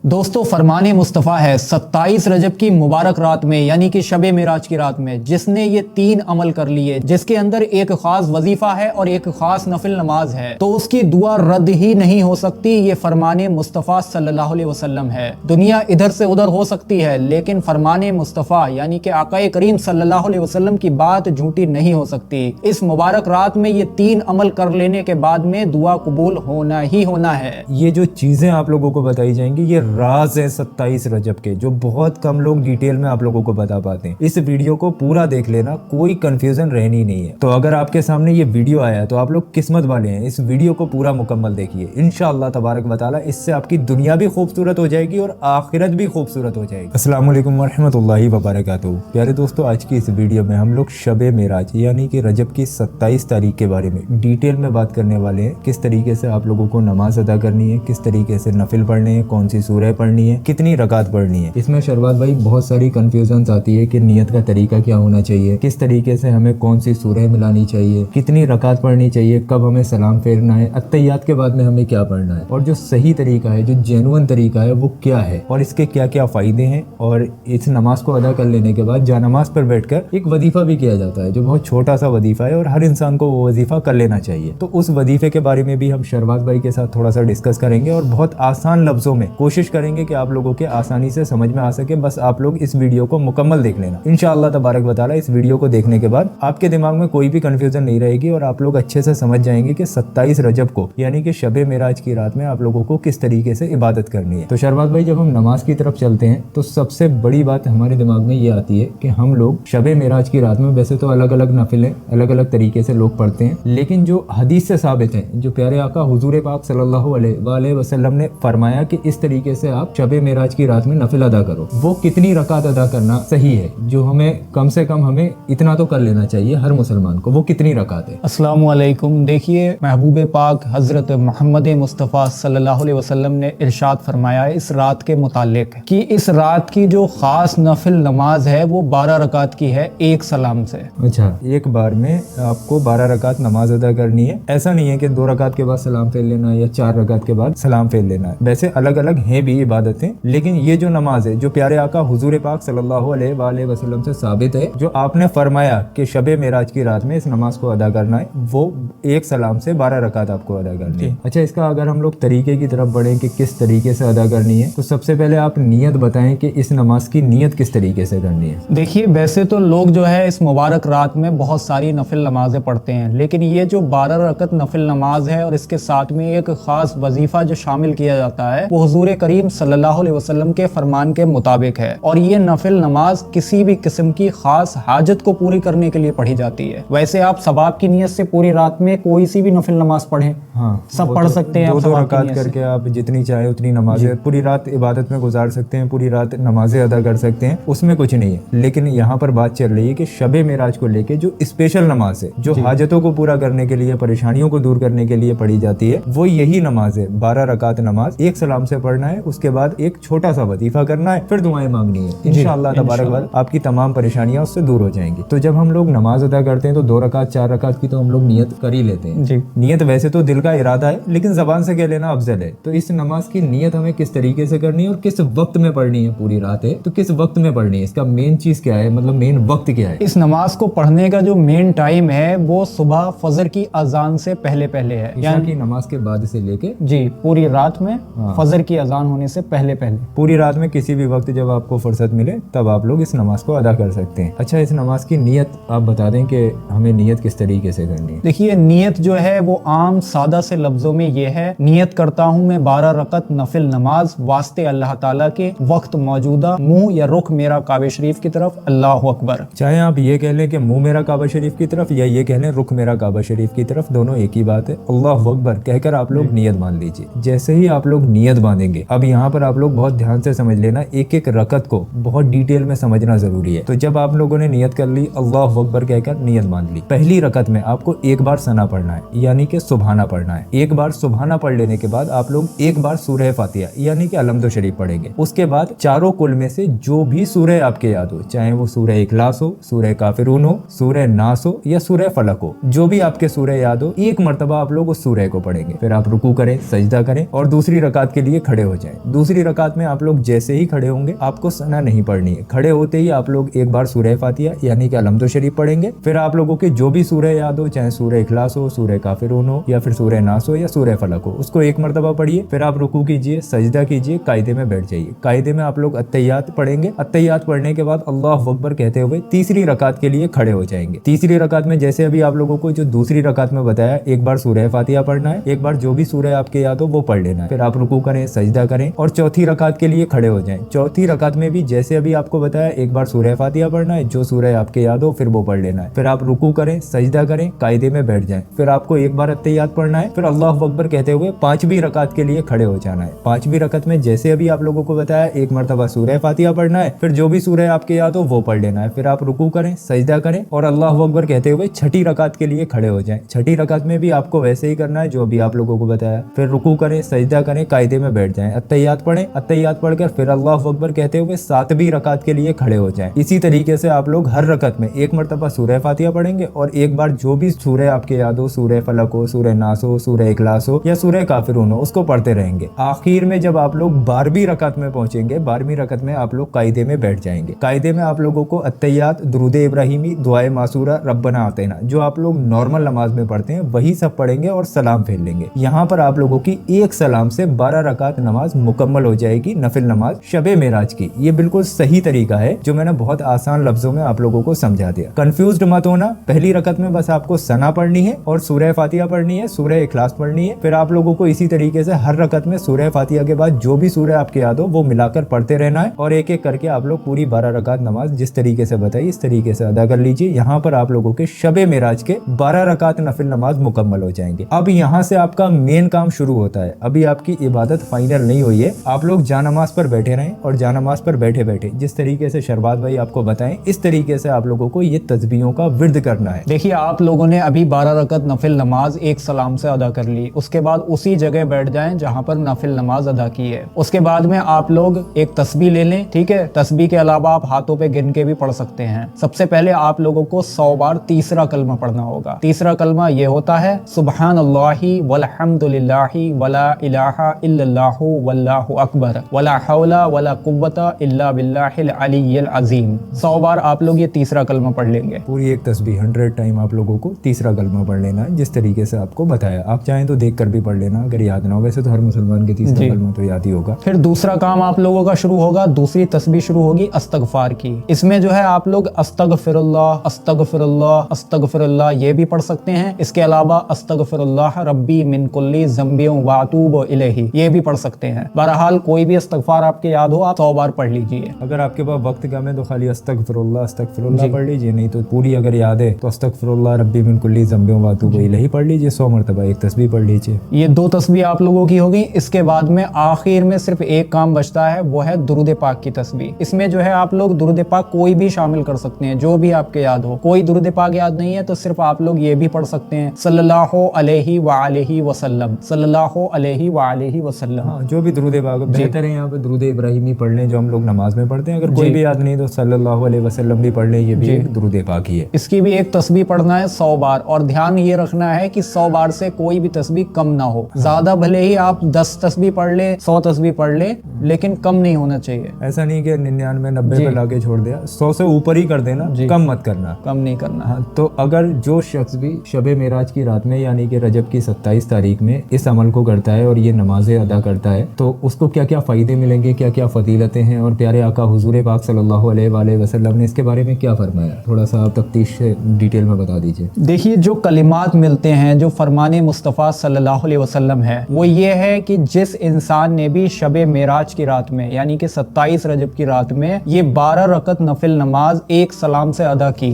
दोस्तों फरमान मुस्तफ़ा है 27 रजब की मुबारक रात में यानी कि शब मेराज की रात में जिसने ये 3 अमल कर लिए, जिसके अंदर एक खास वजीफा है और एक खास नफिल नमाज है, तो उसकी दुआ रद्द ही नहीं हो सकती। ये फरमान मुस्तफ़ा सल्लल्लाहु अलैहि वसल्लम है। दुनिया इधर से उधर हो सकती है लेकिन फरमान मुस्तफ़ा यानी कि आकाए करीम सल्लल्लाहु अलैहि वसल्लम की बात झूठी नहीं हो सकती। इस मुबारक रात में ये 3 अमल कर लेने के बाद में दुआ कबूल होना ही होना है। ये जो चीज़ें आप लोगों को बताई जाएंगी ये राज है 27 रजब के, जो बहुत कम लोग डिटेल में आप लोगों को बता पाते हैं। इस वीडियो को पूरा देख लेना, कोई कंफ्यूजन रहनी नहीं है। तो अगर आपके सामने ये वीडियो आया तो आप लोग किस्मत वाले हैं, इस वीडियो को पूरा मुकम्मल देखिए। इंशाअल्लाह तबारक व तआला इससे आपकी दुनिया भी खूबसूरत हो जाएगी और आखिरत भी खूबसूरत हो जाएगी। अस्सलाम वालेकुम वरहमतुल्लाहि वबरकातुहू। प्यारे दोस्तों, आज की इस वीडियो में हम लोग शब मेराज यानी कि रजब की 27 तारीख के बारे में डिटेल में बात करने वाले हैं। किस तरीके से आप लोगों को नमाज अदा करनी है, किस तरीके से नफिल पढ़ने हैं, कौन सी सूरह पढ़नी है, कितनी रकात पढ़नी है। इसमें शरबात भाई बहुत सारी कंफ्यूजन आती है कि नियत का तरीका क्या होना चाहिए, किस तरीके से हमें कौन सी सूरह मिलानी चाहिए, कितनी रकात पढ़नी चाहिए, कब हमें सलाम फेरना है, अत्तहियात के बाद में हमें क्या पढ़ना है, और जो सही तरीका है, जो जेनुइन तरीका है वो क्या है, और इसके क्या क्या फायदे हैं। और इस नमाज को अदा कर लेने के बाद जानमाज पर बैठकर एक वजीफा भी किया जाता है जो बहुत छोटा सा वजीफा है और हर इंसान को वो वजीफा कर लेना चाहिए। तो उस वजीफे के बारे में भी हम शरबात भाई के साथ थोड़ा सा डिस्कस करेंगे और बहुत आसान लफ्जों में कोशिश करेंगे कि आप लोगों के आसानी से समझ में आ सके। बस आप लोग इस वीडियो को मुकम्मल देख लेना। इंशाअल्लाह तबारक व तआला इस वीडियो को देखने के बाद आपके दिमाग में कोई भी कंफ्यूजन नहीं रहेगी और आप लोग अच्छे से समझ जाएंगे कि 27 रजब को यानी कि शब मेराज की रात में आप लोगों को किस तरीके से इबादत करनी है। तो शरबात भाई, जब हम नमाज की तरफ चलते हैं तो सबसे बड़ी बात हमारे दिमाग में ये आती है कि हम लोग शब मेराज की रात में वैसे तो अलग अलग नफिलें अलग अलग तरीके से लोग पढ़ते हैं, लेकिन जो हदीस से साबित है, जो प्यारे आका हुजूर पाक सल्लल्लाहु अलैहि वसल्लम ने फरमाया कि इस तरीके से आप शब मेराज की रात में नफिल अदा करो, वो कितनी रकात अदा करना सही है, जो हमें कम से कम हमें इतना तो कर लेना चाहिए हर मुसलमान को, वो कितनी रकात है। अस्सलामु अलैकुम। देखिए, महबूब पाक हजरत मोहम्मद मुस्तफ़ा सल्लल्लाहु अलैहि वसल्लम ने इरशाद फरमाया है इस रात के मुतालिक कि इस रात की जो खास नफिल नमाज है वो 12 रकात की है, एक सलाम से। अच्छा, एक बार में आपको 12 रकात नमाज अदा करनी है। ऐसा नहीं है कि 2 रकात के बाद सलाम फेर लेना है या 4 रकात के बाद सलाम फेर लेना है। वैसे अलग अलग हैं भी इबादतें, लेकिन ये जो नमाज है जो प्यारे आका हुजूर पाक सल्लल्लाहु अलैहि वसल्लम से साबित है, जो आपने फरमाया कि शब मेराज की रात में इस नमाज को अदा करना है, वो एक सलाम से 12 रकात आपको अदा करनी है। अच्छा, इसका अगर हम लोग तरीके की तरफ बढ़ें कि किस तरीके से अदा करनी है, तो सबसे पहले आप नियत बताएं कि इस नमाज की नियत किस तरीके से करनी है। देखिए, वैसे तो लोग जो है इस मुबारक रात में बहुत सारी नफिल नमाजें पढ़ते हैं, लेकिन ये जो 12 रकत नफिल नमाज है और इसके साथ में एक खास वजीफा जो शामिल किया जाता है वो हुजूर करीम सल्लल्लाहु अलैहि वसल्लम के फरमान के मुताबिक है। और ये नफिल नमाज किसी भी किस्म की खास हाजत को पूरी करने के लिए पढ़ी जाती है। वैसे आप सवाब की नियत से पूरी रात में कोई सी भी नफिल नमाज पढ़ें, हाँ, सब पढ़ सकते हैं। 2 रकात करके आप जितनी चाहे उतनी नमाजें पूरी रात इबादत में गुजार सकते हैं, पूरी रात नमाजें अदा कर सकते हैं, उसमें कुछ नहीं है। लेकिन यहाँ पर बात चल रही है कि शब मेराज को लेके जो स्पेशल नमाज है, जो हाजतों को पूरा करने के लिए, परेशानियों को दूर करने के लिए पढ़ी जाती है, वो यही नमाज है। 12 रकात नमाज एक सलाम से पढ़ना है, उसके बाद एक छोटा सा वजीफा करना है, फिर दुआएं मांगनी है। इंशाअल्लाह तबारक व तआला आपकी तमाम परेशानियां उससे दूर हो जाएंगी। तो जब हम लोग नमाज अदा करते हैं तो 2 रकात 4 रकात की तो हम लोग नियत कर ही लेते हैं जी। नियत वैसे तो दिल का इरादा है, लेकिन जबान से कह लेना अफजल है। तो इस नमाज की नियत हमें किस तरीके से करनी है और किस वक्त में पढ़नी है। पूरी रात है तो किस वक्त में पढ़नी है, इसका मेन चीज क्या है, मतलब मेन वक्त क्या है। इस नमाज को पढ़ने का जो मेन टाइम है वो सुबह फजर की अजान से पहले पहले है, यानी कि नमाज के बाद से लेके जी पूरी रात में फजर की अजान होने से पहले पहले पूरी रात में किसी भी वक्त जब आपको फुर्सत मिले तब आप लोग इस नमाज को अदा कर सकते हैं। अच्छा, इस नमाज की नियत आप बता दें कि हमें नियत किस तरीके से करनी है। देखिए, नियत जो है वो आम सादा से लफ्जों में ये है, नियत करता हूँ मैं 12 रकत नफिल नमाज वास्ते अल्लाह ताला के, वक्त मौजूदा मुंह या रुख मेरा काबे शरीफ की तरफ, अल्लाह अकबर। चाहे आप ये कह लें कि मुंह मेरा काबा शरीफ की तरफ या ये कह लें रुख मेरा काबा शरीफ की तरफ, दोनों एक ही बात है। अल्लाह अकबर कहकर आप लोग नियत बांध लीजिए। जैसे ही आप लोग नियत बांधेंगे, अब यहाँ पर आप लोग बहुत ध्यान से समझ लेना, एक एक रकत को बहुत डिटेल में समझना जरूरी है। तो जब आप लोगों ने नियत कर ली, अल्लाह अकबर कहकर नियत बांध ली, पहली रकत में आपको एक बार सना पढ़ना है यानी कि सुबहाना पढ़ना है। एक बार सुबहाना पढ़ लेने के बाद आप लोग एक बार सूरह फातिहा यानी कि अलहम्दु शरीफ पढ़ेंगे। उसके बाद चारों कुल में से जो भी सूरह आपके याद हो, चाहे वो सूरह इखलास हो, सूरह काफिरून हो, सूरह नास हो या सूरह फलक हो, जो भी आपके सूरह याद हो, एक मर्तबा आप लोग उस सूरह को पढ़ेंगे। फिर आप रुकू करें, सजदा करें और दूसरी रकात के लिए खड़े हो जाएं। दूसरी रकात में आप लोग जैसे ही खड़े होंगे आपको सना नहीं पढ़नी है। खड़े होते ही आप लोग एक बार सूरह फातिहा यानी कि अलहम्दु शरीफ पढ़ेंगे। फिर आप लोगों के जो भी सूरह याद हो, चाहे सूरह इखलास हो, सूरह काफिरून हो, या फिर सूरह नास हो, या सूरह फलक हो, उसको एक मरतबा पढ़िए। फिर आप रुकू कीजिए, सजदा कीजिए, कायदे में बैठ जाइए। कायदे में आप लोग अत्तहियात पढ़ेंगे। अत्तहियात पढ़ने के बाद अल्लाहु अकबर कहते हुए तीसरी रकात के लिए खड़े हो जाएंगे। तीसरी रकात में जैसे अभी आप लोगों को जो दूसरी रकात में बताया, एक बार सूरह फातिहा पढ़ना है, एक बार जो भी सूरह आपके याद हो वो पढ़ लेना है। फिर आप रुकू करें, सजदा करें और चौथी रकात के लिए खड़े हो जाएं। चौथी रकात में भी जैसे अभी आपको बताया, एक बार सूरह फातिहा पढ़ना है, जो सूरह आपके याद हो फिर वो पढ़ लेना है। फिर आप रुकू करें, सजदा करें, कायदे में बैठ जाएं। फिर आपको एक बार अत्तहियात पढ़ना है, फिर अल्लाहु अकबर कहते हुए पांचवी रकात के लिए खड़े हो जाना है। पांचवी रकात में जैसे अभी आप लोगों को बताया, एक मरतबा सूरह फातिहा पढ़ना है, फिर जो भी सूरह आपके याद हो वो पढ़ लेना है। फिर आप रुकू करें, सजदा करें और अल्लाहु अकबर कहते हुए छठी रकात के लिए खड़े हो जाएं। छठी रकात में भी आपको वैसे ही करना है जो अभी आप लोगों को बताया। फिर रुकू करें, सजदा करें, कायदे में बैठ जाएं। अत्तहियात पढ़ें, अत्तहियात पढ़कर फिर अल्लाहु अकबर कहते हुए सातवीं रकात के लिए खड़े हो जाएं। इसी तरीके से आप लोग हर रकात में एक मरतबा सूरह फातिहा पढ़ेंगे और एक बार जो भी सूरह आपके याद हो, सूरह फलक हो, सूरह नास हो, सूरह इखलास हो या सूरह काफिरून हो, उसको पढ़ते रहेंगे। आखिर में जब आप लोग 12वीं रकात में पहुंचेंगे, 12वीं रकात में आप लोग कायदे में बैठ जाएंगे। कायदे में आप लोगों को अत्तहियात, दुरूद इब्राहिमी, दुआए मासूरा, रब्बना आतिना, जो आप लोग नॉर्मल नमाज में पढ़ते हैं वही सब पढ़ेंगे और सलाम फेर लेंगे। यहाँ पर आप लोगों की एक सलाम से 12 रकात नमाज मुकम्मल हो जाएगी, नफिल नमाज शबे मेराज की। ये बिल्कुल सही तरीका है जो मैंने बहुत आसान लफ्जों में आप लोगों को समझा दिया। कंफ्यूज्ड मत होना। पहली रकत में बस आपको सना पढ़नी है और सूरह फातिहा पढ़नी है, सूरह इखलास पढ़नी है। फिर आप लोगों को इसी तरीके से हर रकत में सूरह फातिहा के बाद जो भी सूरह आपके याद हो वो मिलाकर पढ़ते रहना है और एक एक करके आप लोग पूरी 12 रकात नमाज जिस तरीके से बताई इस तरीके से अदा कर लीजिए। यहाँ पर आप लोगों के शबे मेराज के 12 रकात नफिल नमाज मुकम्मल हो जाएंगे। अब यहाँ से आपका मेन काम शुरू होता है। अभी आपकी इबादत फाइनल नहीं हुई है। आप लोग जानमाज पर बैठे रहें और जानमाज पर बैठे बैठे जिस तरीके से शरबात भाई आपको बताएं इस तरीके से आप लोगों को ये तस्बीहों का विर्द करना है। देखिए, आप लोगों ने अभी 12 रकत नफिल नमाज एक सलाम से अदा कर ली। उसके बाद उसी जगह बैठ जाएं जहां पर नफिल नमाज अदा की है। उसके बाद में आप लोग एक तस्बीह ले लें, ठीक है। तस्बीह के अलावा आप हाथों पे गिन के भी पढ़ सकते हैं। सबसे पहले आप लोगों को 100 बार तीसरा कलमा पढ़ना होगा। तीसरा कलमा ये होता है सुब्हानल्लाहि वल्हम्दुलिल्लाहि वला इलाहा इल्लल्लाहु वल्लाहु अकबर वला हौला वला कुव्वता इल्ला बिल्लाहिल अलिय्यिल अज़ीम। 100 बार आप लोग ये तीसरा कलमा पढ़ लेंगे। पूरी एक तस्बीह 100 टाइम आप लोगों को तीसरा कलमा पढ़ लेना है जिस तरीके से आपको बताया। आप चाहें तो देख कर भी पढ़ लेना अगर याद ना हो। वैसे तो हर मुसलमान के तीसरा कलमा तो याद ही होगा। फिर दूसरा काम आप लोगों का शुरू होगा। दूसरी तस्बीह शुरू होगी अस्तगफार की। इसमें जो है आप लोग अस्तगफिरुल्लाह अस्तगफिरुल्लाह अस्तगफिरुल्लाह ये भी पढ़ सकते हैं। इसके अलावा अस्तगफिरुल्लाह रब्बी मिन कुल्ली ज़म्बियों व अतूबु इलैहि ये भी पढ़ सकते हैं। बहरहाल कोई भी अस्तगफार आपके याद हो आप 100 बार पढ़ लीजिए। अगर आपके पास वक्त कम है तो खाली अस्तगफिरुल्लाह अस्तगफिरुल्लाह पढ़ लीजिए, नहीं तो पूरी अगर याद है तो अस्तगफिरुल्लाह रब्बी मिन कुल्ली ज़म्बियों व अतूबु इलैहि पढ़ लीजिए। 100 मरतबा एक तस्बीह पढ़ लीजिए। ये 2 तस्बीह आप लोगों की होगी। इसके बाद में आखिर में सिर्फ एक काम बचता है, वो है दुरूद पाक की तस्बीह। इसमें जो है आप लोग दुरूद पाक कोई भी शामिल कर सकते हैं जो भी आपके याद हो। कोई दुरूद पाक याद नहीं है तो सिर्फ आप लोग ये भी पढ़ सकते हैं सल्लल्लाहु अलैहि व आलिहि वसल्लम, सल्लल्लाहु अलैहि व आलिहि वसल्लम। हाँ, जो भी दुरूद पाक बेहतर है यहाँ पे दुरूद इब्राहिमी पढ़ लें जो हम लोग नमाज में पढ़ते हैं। अगर कोई भी याद नहीं तो सल्लल्लाहु अलैहि वसल्लम भी पढ़ लें, ये भी एक दुरूद पाक ही है। इसकी भी एक तस्बीह पढ़ना है 100 बार और ध्यान ये रखना है कि 100 बार से कोई भी तस्बीह कम ना हो। ज्यादा भले ही आप 10 तस्बीह पढ़ ले, 100 तस्बीह पढ़ ले, लेकिन कम नहीं होना चाहिए। ऐसा नहीं कि 99 90 पे लाके छोड़ दिया, 100 से ऊपर ही कर देना, कम मत करना, कम नहीं करना। हाँ, तो अगर जो शख्स भी शबे मेराज की रात में यानी कि रजब की 27 तारीख में इस अमल को करता है और ये नमाजें अदा करता है तो उसको क्या क्या फ़ायदे मिलेंगे, क्या क्या फजीलतें हैं और प्यारे आका हुजूर पाक सल्लल्लाहु अलैहि वसल्लम ने इसके बारे में क्या फरमाया, थोड़ा सा आप तफ्तीश से डिटेल में बता दीजिए। देखिए, जो कलिमात मिलते हैं, जो फरमाने मुस्तफ़ा सल्लल्लाहु अलैहि वसल्लम है वो ये है कि जिस इंसान ने भी शबे मेराज की रात में यानी कि 27 रजब की रात में ये 12 रकत नफिल नमाज एक सलाम से अदा की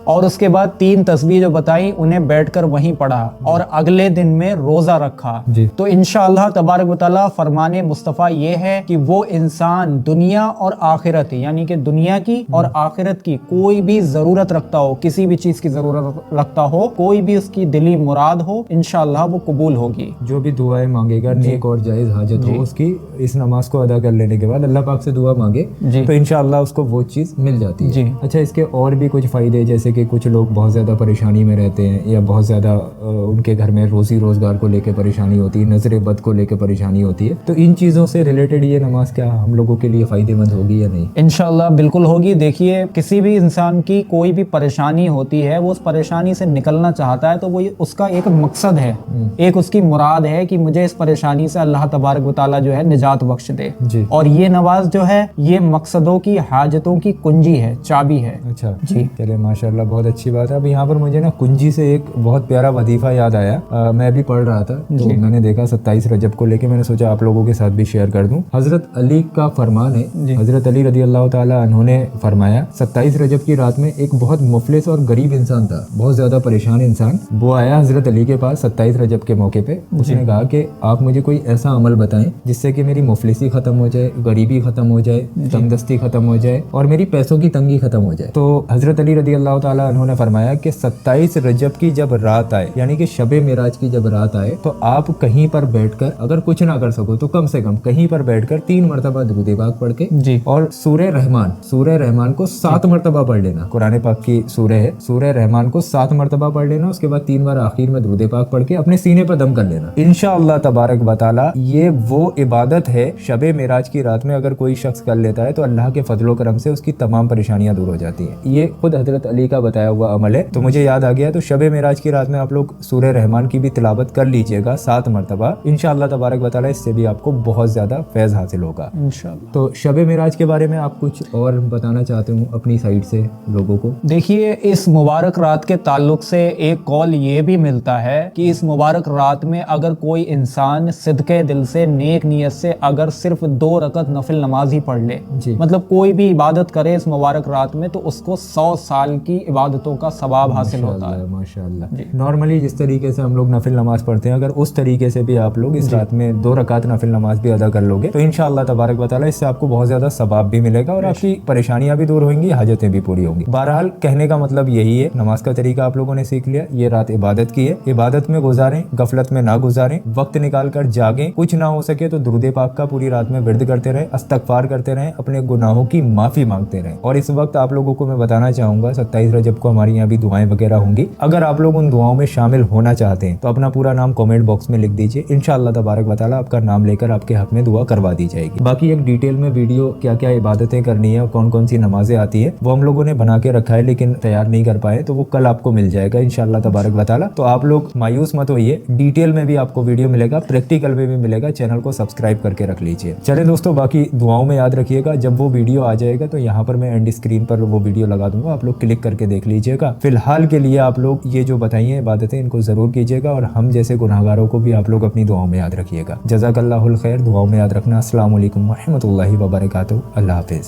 और उसके बाद 3 तस्बीह जो बताई उन्हें बैठकर वहीं पढ़ा और अगले दिन में रोजा रखा तो इंशाअल्लाह तबारक व तआला फरमाने मुस्तफ़ा ये है कि वो इंसान दुनिया और आखिरत यानी कि दुनिया की और आखिरत की कोई भी जरूरत रखता हो, किसी भी चीज की जरूरत रखता हो, कोई भी उसकी दिली मुराद हो, इंशाअल्लाह वो कबूल होगी। जो भी दुआएं मांगेगा नेक और जायज हाजत हो उसकी इस नमाज को अदा कर लेने के बाद अल्लाह पाक से दुआ मांगे तो इंशाअल्लाह उसको वो चीज़ मिल जाती है। अच्छा, इसके और भी कुछ फ़ायदे जैसे कि कुछ लोग बहुत ज़्यादा परेशानी में रहते हैं या बहुत ज़्यादा उनके घर में रोज़ी रोज़गार को लेकर परेशानी होती है, नज़र बद को लेकर परेशानी होती है, तो تو ان چیزوں سے ریلیٹڈ یہ نماز کیا ہم لوگوں کے لیے فائدہ مند ہوگی یا نہیں؟ انشاءاللہ بالکل ہوگی. دیکھیے کسی بھی انسان کی کوئی بھی پریشانی ہوتی ہے، وہ اس پریشانی سے نکلنا چاہتا ہے تو وہ اس کا ایک مقصد ہے، ایک اس کی مراد ہے کہ مجھے اس پریشانی سے اللہ تبارک و تعالیٰ جو ہے نجات بخش دے. جی. اور یہ نماز جو ہے یہ مقصدوں کی حاجتوں کی کنجی ہے، چابی ہے. اچھا جی چلے ماشاءاللہ بہت اچھی بات ہے. اب یہاں پر مجھے نا کنجی سے ایک بہت پیارا وظیفہ یاد آیا. میں بھی پڑھ رہا تھا تو میں نے دیکھا 27 رجب کو لے کے میں نے سوچا آپ لوگوں کے ساتھ بھی شیئر کر دوں. حضرت علی کا فرمان ہے، حضرت علی رضی اللہ تعالیٰ عنہ نے فرمایا 27 رجب کی رات میں ایک بہت مفلس اور غریب انسان تھا، بہت زیادہ پریشان انسان. وہ آیا حضرت علی کے پاس 27 رجب کے موقع پہ. اس نے کہا کہ آپ مجھے کوئی ایسا عمل بتائیں جس سے کہ میری مفلسی ختم ہو جائے، غریبی ختم ہو جائے، تنگ دستی ختم ہو جائے اور میری پیسوں کی تنگی ختم ہو جائے. تو حضرت علی رضی اللہ تعالیٰ عنہ نے فرمایا کہ 27 رجب کی جب رات آئے، یعنی کہ شب معراج کی جب رات آئے، تو آپ کہیں پر بیٹھ کر اگر کچھ نہ کر سکو تو کم سے کم کہیں پر بیٹھ کر 3 مرتبہ درود پاک پڑھ کے اور سورہ رحمان کو 7 مرتبہ پڑھ لینا. قرآن پاک کی سورہ ہے، سورہ رحمان کو 7 مرتبہ پڑھ لینا. اس کے بعد 3 بار آخر میں درود پاک پڑھ کے اپنے سینے پر دم کر لینا. انشاءاللہ تبارک و تعالی یہ وہ عبادت ہے شب معراج کی رات میں اگر کوئی شخص کر لیتا ہے تو اللہ کے فضل و کرم سے اس کی تمام پریشانیاں دور ہو جاتی ہیں. یہ خود حضرت علی کا بتایا ہوا عمل ہے. تو مجھے یاد آ گیا، تو شب معراج کی رات میں آپ لوگ سورہ رحمان کی بھی تلاوت کر لیجئے گا 7 مرتبہ. انشاءاللہ تبارک و تعالی اس سے بھی آپ کو بہت زیادہ فیض حاصل ہوگا انشاءاللہ. تو شب معراج کے بارے میں آپ کچھ اور بتانا چاہتے ہوں اپنی سائڈ سے لوگوں کو؟ دیکھیے اس مبارک رات کے تعلق سے ایک قول یہ بھی ملتا ہے کہ اس مبارک رات میں اگر کوئی انسان صدقے دل سے نیک نیت سے اگر صرف 2 رکعت نفل نماز ہی پڑھ لے، مطلب کوئی بھی عبادت کرے اس مبارک رات میں، تو اس کو 100 سال کی عبادتوں کا ثواب حاصل ہوتا ہے. ماشاءاللہ. نارملی جس طریقے سے ہم لوگ نفل نماز پڑھتے ہیں، اگر اس طریقے سے بھی آپ لوگ اس رات میں 2 رکعت نفل نماز بھی ادا کر لوگے تو انشاءاللہ تبارک و تعالی اس سے آپ کو بہت زیادہ ثواب بھی ملے گا اور آپ کی پریشانیاں بھی دور ہوئیں گی، حاجتیں بھی پوری ہوں گی. بہرحال کہنے کا مطلب یہی ہے، نماز کا طریقہ آپ لوگوں نے سیکھ لیا. یہ رات عبادت کی ہے، عبادت میں گزاریں، غفلت میں نہ گزاریں، وقت نکال کر جاگیں. کچھ نہ ہو سکے تو درود پاک کا پوری رات میں ورد کرتے رہیں، استغفار کرتے رہیں، اپنے گناہوں کی معافی مانگتے رہیں. اور اس وقت آپ لوگوں کو میں بتانا چاہوں گا 27 رجب کو ہماری یہاں بھی دعائیں وغیرہ ہوں گی. اگر آپ لوگ ان دعاؤں میں شامل ہونا چاہتے ہیں تو اپنا پورا نام کامنٹ باکس میں لکھ دیجئے. انشاءاللہ تبارک و تعالی آپ کا نام لے کر آپ کے حق میں دعا کروا دی جائے گی. باقی ایک ڈیٹیل میں ویڈیو کیا کیا عبادتیں کرنی ہے اور کون کون سی نمازیں آتی ہے وہ ہم لوگوں نے بنا کے رکھا ہے لیکن تیار نہیں کر پائے، تو وہ کل آپ کو مل جائے گا انشاءاللہ تبارک و تعالی. تو آپ لوگ مایوس مت ہوئیے، ڈیٹیل میں بھی آپ کو ویڈیو ملے گا، پریکٹیکل میں بھی ملے گا. چینل کو سبسکرائب کر کے رکھ لیجئے. چلے دوستو، باقی دعاؤں میں یاد رکھیے گا. جب وہ ویڈیو آ جائے گا تو یہاں پر میں اینڈ اسکرین پر وہ ویڈیو لگا دوں گا، آپ لوگ کلک کر کے دیکھ لیجئے گا. فی الحال کے لیے آپ لوگ یہ جو بتائی ہیں عبادتیں ان کو ضرور کیجئے گا اور ہم جیسے گناہگاروں کو بھی آپ لوگ اپنی دعاؤں میں یاد رکھیے گا. جزاک اللہ الخیر. دعاؤں میں یاد رکھنا. السلام علیکم ورحمۃ اللہ وبرکاتہ. اللہ حافظ.